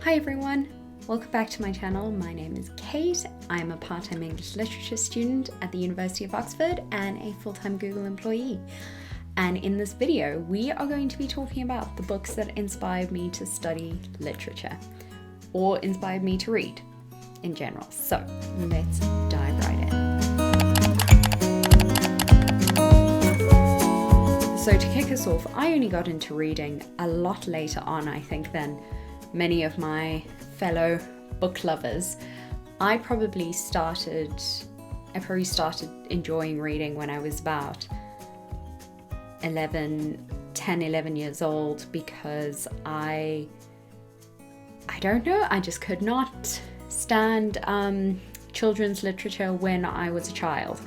Hi everyone, welcome back to my channel. My name is Kate. I'm a part-time English literature student at the University of Oxford and a full-time Google employee. And in this video, we are going to be talking about the books that inspired me to study literature or inspired me to read in general. So let's dive right in. So to kick us off, I only got into reading a lot later on, I think, than many of my fellow book lovers. I probably started enjoying reading when I was about 11 years old, because I don't know, I just could not stand children's literature when I was a child.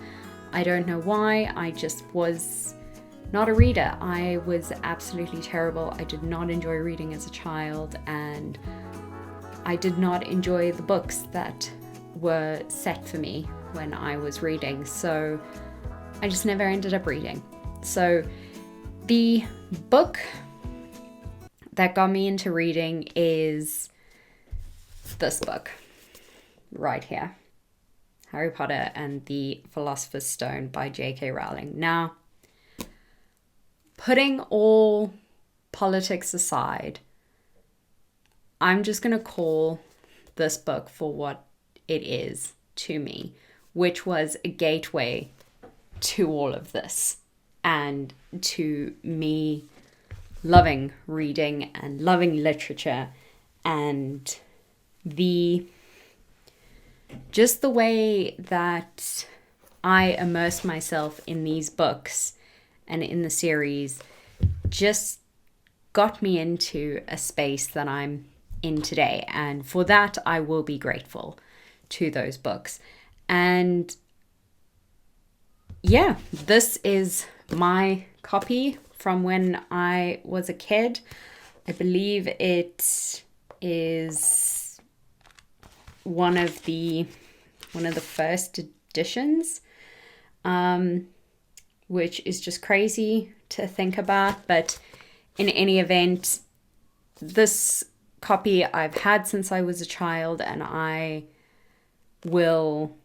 I don't know why, I just was not a reader. I was absolutely terrible. I did not enjoy reading as a child, and I did not enjoy the books that were set for me when I was reading. So I just never ended up reading. So the book that got me into reading is this book right here, Harry Potter and the Philosopher's Stone by J K Rowling. Now, putting all politics aside, I'm just going to call this book for what it is to me, which was a gateway to all of this and to me loving reading and loving literature, and just the way that I immersed myself in these books and in the series just got me into a space that I'm in today. And for that, I will be grateful to those books. And yeah, this is my copy from when I was a kid. I believe it is one of the first editions, which is just crazy to think about. But in any event, this copy I've had since I was a child, and I will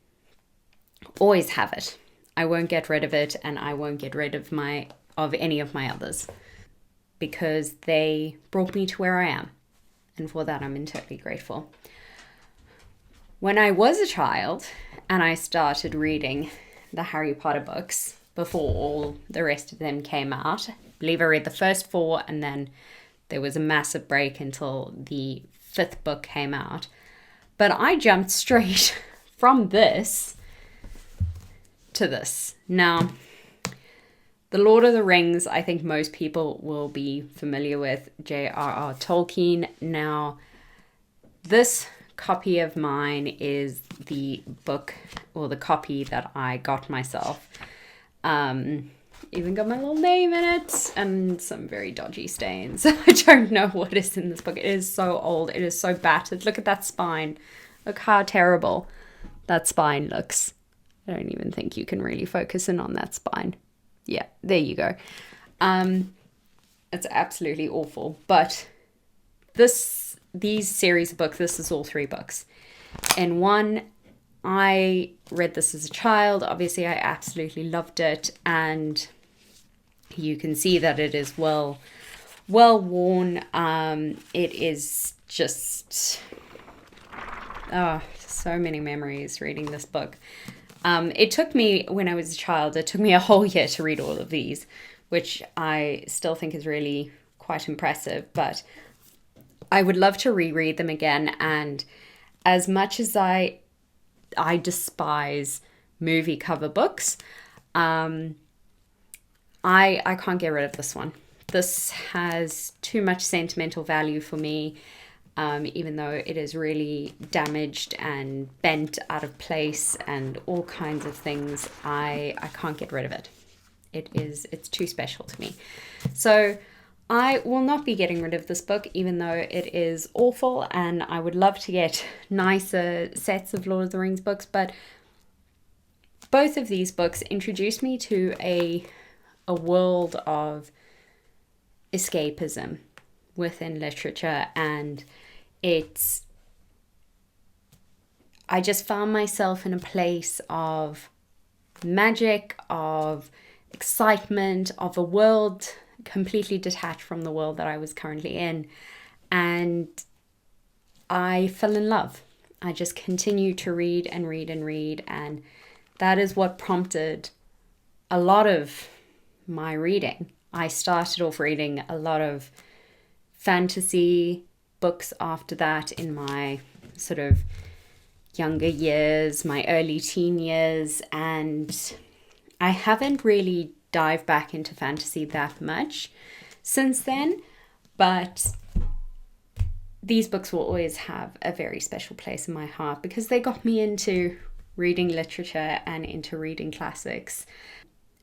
always have it. I won't get rid of it, and I won't get rid of any of my others, because they brought me to where I am, and for that I'm eternally grateful. When I was a child and I started reading the Harry Potter books before all the rest of them came out, I believe I read the first 4, and then there was a massive break until the 5th book came out. But I jumped straight from this to this. Now, The Lord of the Rings, I think most people will be familiar with J.R.R. Tolkien. Now, this copy of mine is the book, or the copy that I got myself. Even got my little name in it and some very dodgy stains. I don't know what is in this book. It is so old. It is so battered. Look at that spine. Look how terrible that spine looks. I don't even think you can really focus in on that spine. Yeah, there you go. It's absolutely awful. But these series of books, this is all 3 books. In one, I read this as a child. Obviously, I absolutely loved it, and you can see that it is well worn. It is just so many memories reading this book. It took me, when I was a child, it took me a whole year to read all of these, which I still think is really quite impressive. But I would love to reread them again. And as much as I despise movie cover books, I can't get rid of this one. This has too much sentimental value for me, even though it is really damaged and bent out of place and all kinds of things. I can't get rid of it. It's too special to me. So I will not be getting rid of this book, even though it is awful, and I would love to get nicer sets of Lord of the Rings books. But both of these books introduced me to a world of escapism within literature, and I just found myself in a place of magic, of excitement, of a world completely detached from the world that I was currently in. And I fell in love. I just continued to read and read and read. And that is what prompted a lot of my reading. I started off reading a lot of fantasy books after that in my sort of younger years, my early teen years, and I haven't really dived back into fantasy that much since then, but these books will always have a very special place in my heart because they got me into reading literature and into reading classics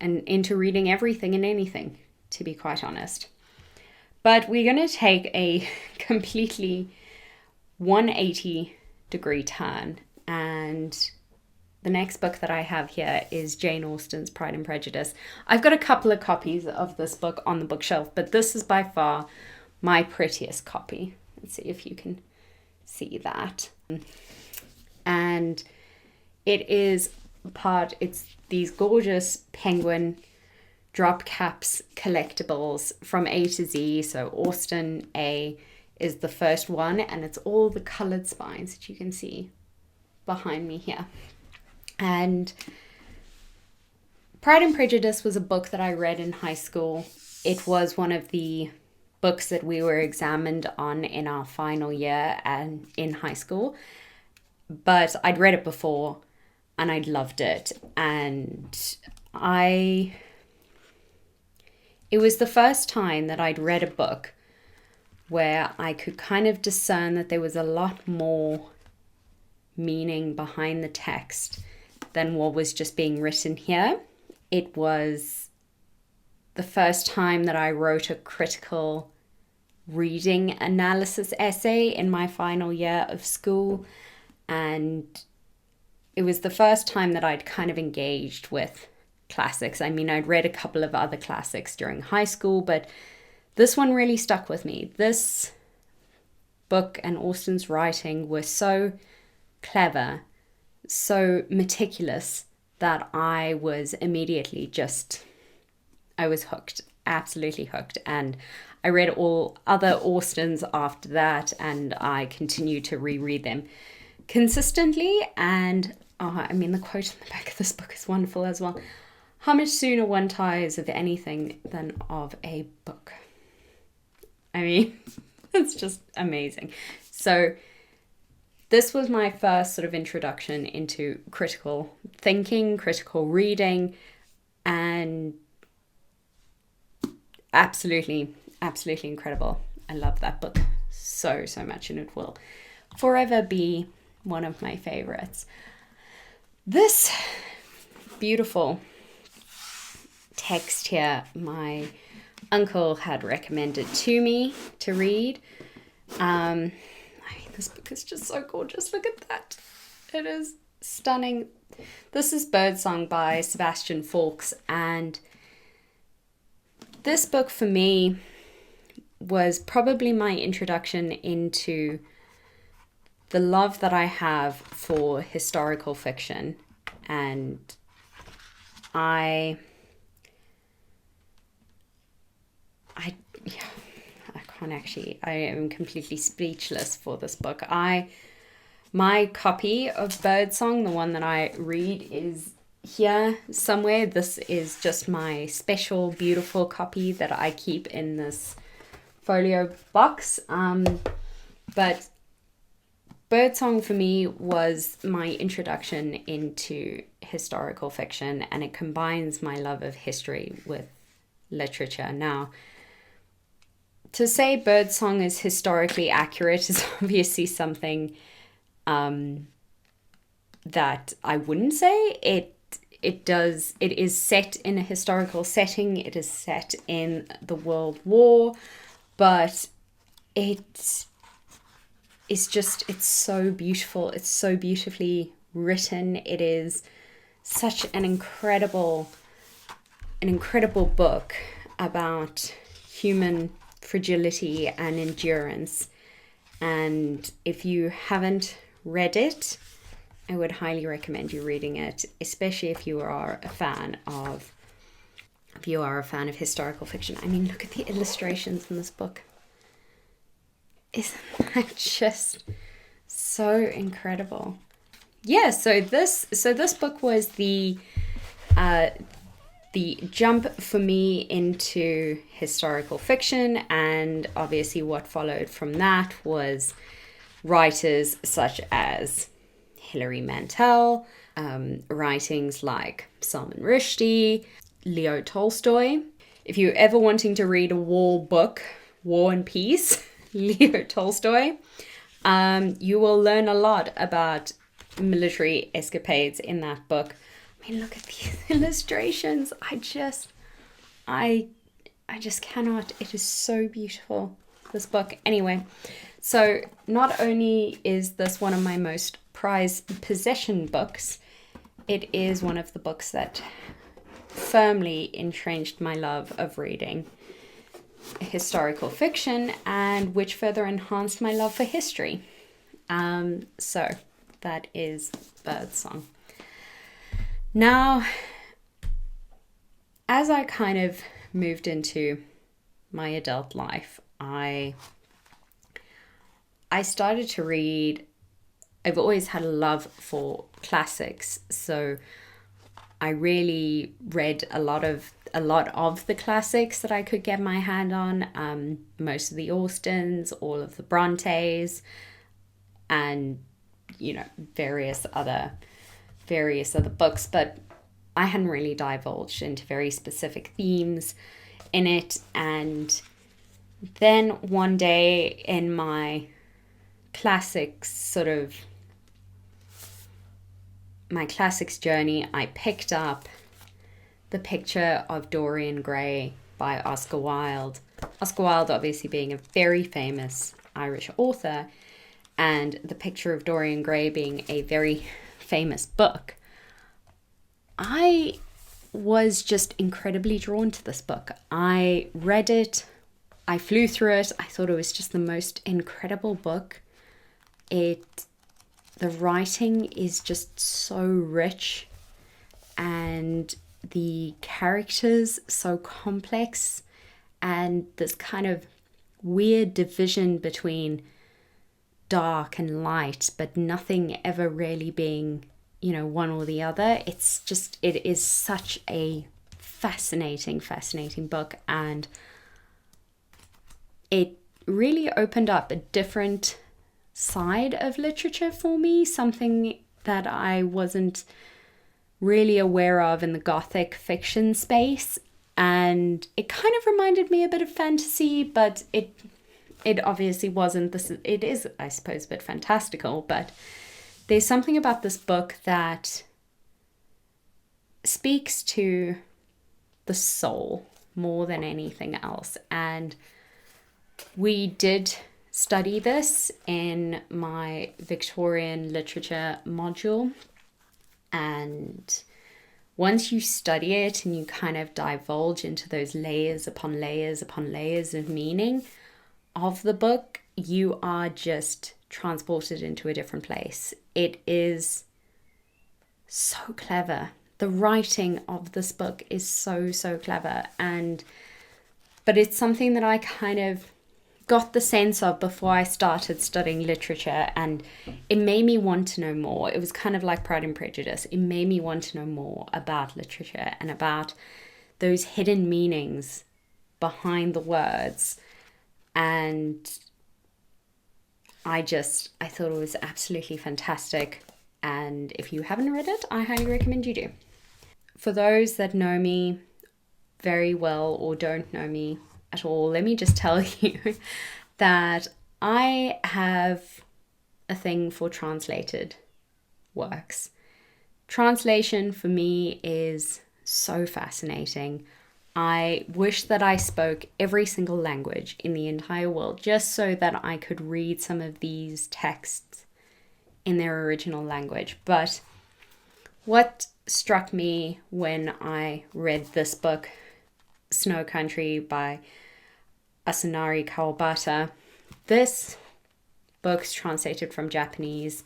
and into reading everything and anything, to be quite honest. But we're going to take a completely 180-degree turn, and the next book that I have here is Jane Austen's Pride and Prejudice. I've got a couple of copies of this book on the bookshelf, but this is by far my prettiest copy. Let's see if you can see that. And it's these gorgeous penguin drop caps collectibles from A to Z. So Austen A is the first one, and it's all the colored spines that you can see behind me here. And Pride and Prejudice was a book that I read in high school. It was one of the books that we were examined on in our final year and in high school. But I'd read it before and I'd loved it. And it was the first time that I'd read a book where I could kind of discern that there was a lot more meaning behind the text than what was just being written here. It was the first time that I wrote a critical reading analysis essay in my final year of school, and it was the first time that I'd kind of engaged with classics. I mean, I'd read a couple of other classics during high school, but this one really stuck with me. This book and Austen's writing were so clever, so meticulous, that I was immediately I was hooked, absolutely hooked. And I read all other Austens after that, and I continued to reread them consistently. And the quote on the back of this book is wonderful as well. How much sooner one tires of anything than of a book. I mean, it's just amazing. So this was my first sort of introduction into critical thinking, critical reading, and absolutely, absolutely incredible. I love that book so, so much, and it will forever be one of my favorites. This beautiful text here, my uncle had recommended to me to read. This book is just so gorgeous. Look at that. It is stunning. This is Birdsong by Sebastian Faulks, and this book for me was probably my introduction into the love that I have for historical fiction. And I am completely speechless for this book. My copy of Birdsong, the one that I read, is here somewhere. This is just my special, beautiful copy that I keep in this folio box. But Birdsong for me was my introduction into historical fiction, and it combines my love of history with literature. Now, to say Birdsong is historically accurate is obviously something that I wouldn't say. It is set in a historical setting. It is set in the World War, but it's so beautiful. It's so beautifully written. It is such an incredible book about human fragility and endurance. And if you haven't read it, I would highly recommend you reading it, especially if you are a fan of historical fiction. I mean, look at the illustrations in this book. Isn't that just so incredible? Yeah, so this book was the jump for me into historical fiction, and obviously what followed from that was writers such as Hilary Mantel, writings like Salman Rushdie, Leo Tolstoy. If you're ever wanting to read a war book, War and Peace, Leo Tolstoy, you will learn a lot about military escapades in that book. I mean, look at these illustrations. I just cannot. It is so beautiful, this book. Anyway, so not only is this one of my most prized possession books, it is one of the books that firmly entrenched my love of reading historical fiction, and which further enhanced my love for history. So that is Birdsong. Now, as I kind of moved into my adult life, I started to read. I've always had a love for classics, so I really read a lot of the classics that I could get my hand on. Most of the Austens, all of the Brontes, and various other books, but I hadn't really divulged into very specific themes in it. And then one day in my classics journey, I picked up The Picture of Dorian Gray by Oscar Wilde. Oscar Wilde obviously being a very famous Irish author, and The Picture of Dorian Gray being a very famous book. I was just incredibly drawn to this book. I read it, I flew through it. I thought it was just the most incredible book. The writing is just so rich, and the characters so complex, and this kind of weird division between dark and light, but nothing ever really being, one or the other. It is such a fascinating book, and it really opened up a different side of literature for me, something that I wasn't really aware of in the Gothic fiction space. And it kind of reminded me a bit of fantasy, but it obviously wasn't. It is, I suppose, a bit fantastical, but there's something about this book that speaks to the soul more than anything else. And we did study this in my Victorian literature module. And once you study it and you kind of divulge into those layers upon layers upon layers of meaning of the book, you are just transported into a different place. It is so clever. The writing of this book is so clever, but it's something that I kind of got the sense of before I started studying literature, and it made me want to know more. It was kind of like Pride and Prejudice. It made me want to know more about literature and about those hidden meanings behind the words. And I thought it was absolutely fantastic. And if you haven't read it, I highly recommend you do. For those that know me very well or don't know me at all, let me just tell you that I have a thing for translated works. Translation for me is so fascinating. I wish that I spoke every single language in the entire world just so that I could read some of these texts in their original language. But what struck me when I read this book, Snow Country by Yasunari Kawabata, this books translated from Japanese.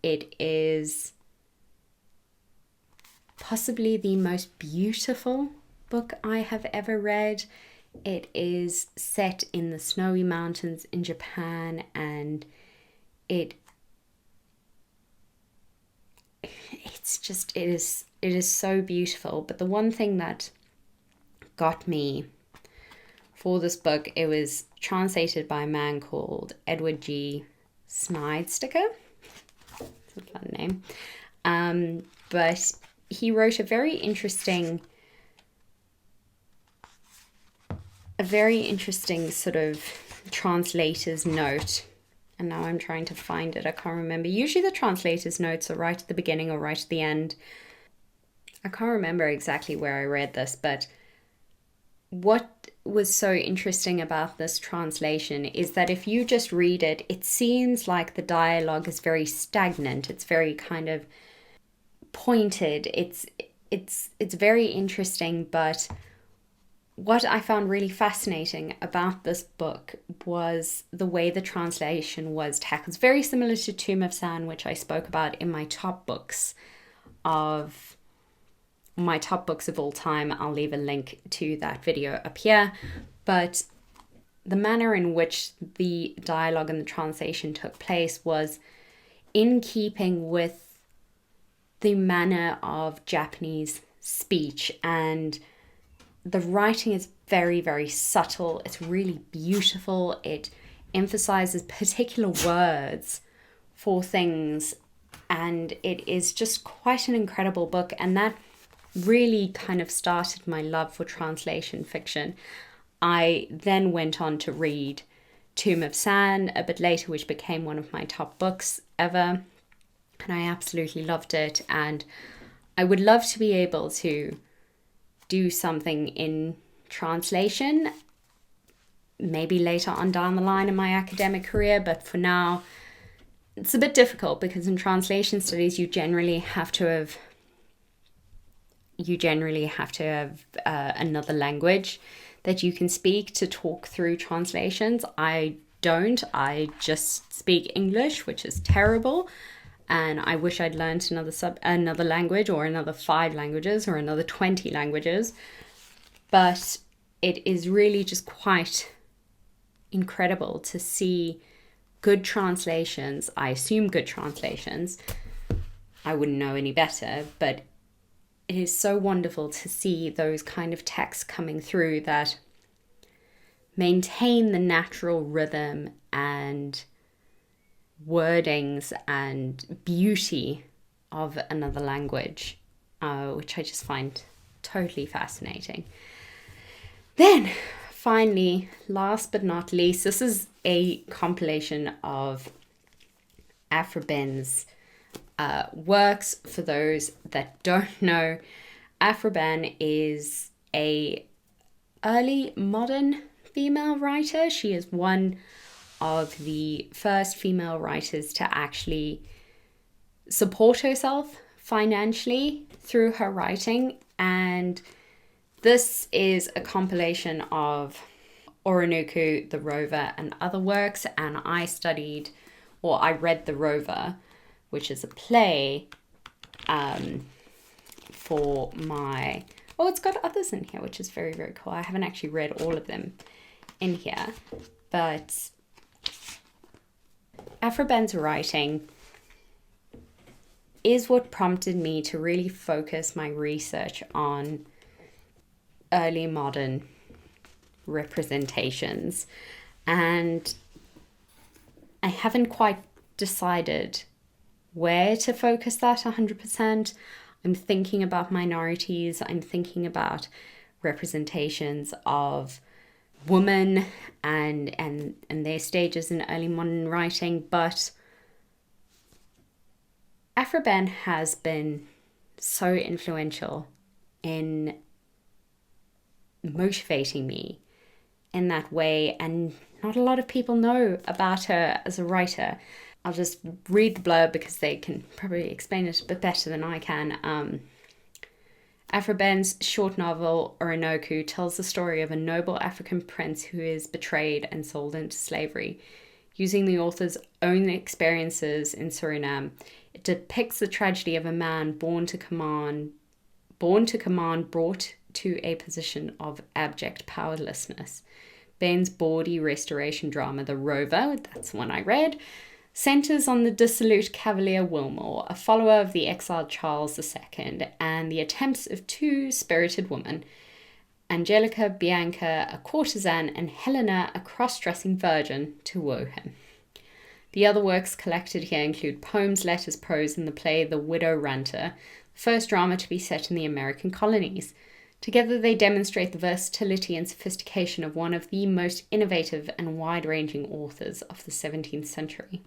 It is possibly the most beautiful book I have ever read. It is set in the snowy mountains in Japan, and it is so beautiful. But the one thing that got me for this book, it was translated by a man called Edward G. Snidesticker. It's a fun name. But he wrote a very interesting sort of translator's note. And now I'm trying to find it. I can't remember. Usually the translator's notes are right at the beginning or right at the end. I can't remember exactly where I read this, but what was so interesting about this translation is that if you just read it, it seems like the dialogue is very stagnant. It's very kind of pointed. It's very interesting, but what I found really fascinating about this book was the way the translation was tackled. It's very similar to Tomb of Sand, which I spoke about in my top books of all time. I'll leave a link to that video up here. But the manner in which the dialogue and the translation took place was in keeping with the manner of Japanese speech, and the writing is very, very subtle. It's really beautiful. It emphasizes particular words for things, and it is just quite an incredible book. And that really kind of started my love for translation fiction. I then went on to read Tomb of Sand a bit later, which became one of my top books ever, and I absolutely loved it. And I would love to be able to do something in translation, maybe later on down the line in my academic career, but for now it's a bit difficult because in translation studies you generally have to have another language that you can speak to talk through translations. I just speak English, which is terrible. And I wish I'd learned another language, or another 5 languages, or another 20 languages. But it is really just quite incredible to see good translations. I assume good translations. I wouldn't know any better, but it is so wonderful to see those kind of texts coming through that maintain the natural rhythm and wordings and beauty of another language, which I just find totally fascinating. Then finally, last but not least, this is a compilation of Aphra Behn's works. For those that don't know, Aphra Behn is a early modern female writer. She is one of the first female writers to actually support herself financially through her writing, and this is a compilation of Oroonoko, the Rover, and other works. And I read the Rover, which is a play, for my... Oh, it's got others in here, which is very, very cool. I haven't actually read all of them in here, but Aphra Behn's writing is what prompted me to really focus my research on early modern representations. And I haven't quite decided where to focus that 100%. I'm thinking about minorities. I'm thinking about representations of women and their stages in early modern writing. But Aphra Behn has been so influential in motivating me in that way, and not a lot of people know about her as a writer. I'll just read the blurb because they can probably explain it a bit better than I can. Aphra Behn's short novel Oroonoko tells the story of a noble African prince who is betrayed and sold into slavery. using the author's own experiences in Suriname. It depicts the tragedy of a man born to command, brought to a position of abject powerlessness. Behn's bawdy restoration drama, The Rover, that's the one I read, centres on the dissolute Cavalier Wilmore, a follower of the exiled Charles II, and the attempts of two spirited women, Angelica Bianca, a courtesan, and Helena, a cross-dressing virgin, to woo him. The other works collected here include poems, letters, prose, and the play The Widow Ranter, the first drama to be set in the American colonies. Together they demonstrate the versatility and sophistication of one of the most innovative and wide-ranging authors of the 17th century.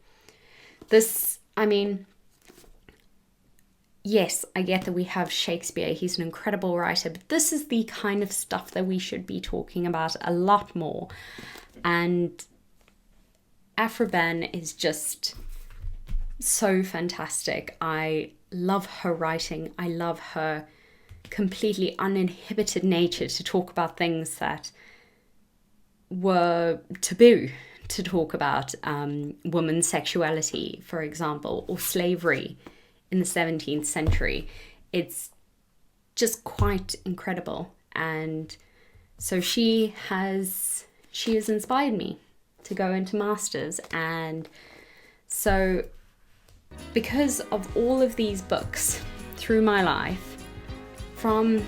Yes, I get that we have Shakespeare, he's an incredible writer, but this is the kind of stuff that we should be talking about a lot more. And Aphra Behn is just so fantastic. I love her writing. I love her completely uninhibited nature to talk about things that were taboo to talk about. Women's sexuality, for example, or slavery in the 17th century. It's just quite incredible. And so she has inspired me to go into masters. And so because of all of these books through my life, from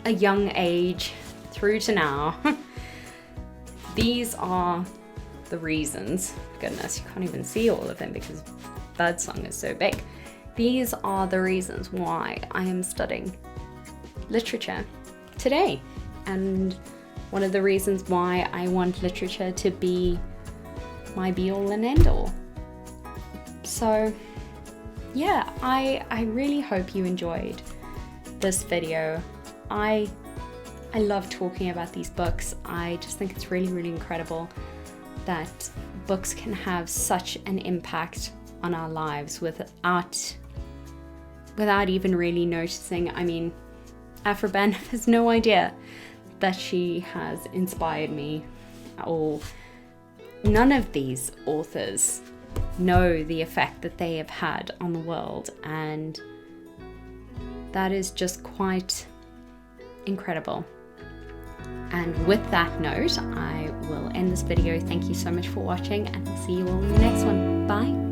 a young age through to now, these are the reasons. Goodness, you can't even see all of them because Birdsong is so big. These are the reasons why I am studying literature today, and one of the reasons why I want literature to be my be-all and end-all. So yeah, I really hope you enjoyed this video. I love talking about these books. I just think it's really, really incredible that books can have such an impact on our lives without even really noticing. I mean, Aphra Behn has no idea that she has inspired me, or none of these authors know the effect that they have had on the world, and that is just quite incredible. And with that note, I will end this video. Thank you so much for watching, and I'll see you all in the next one. Bye.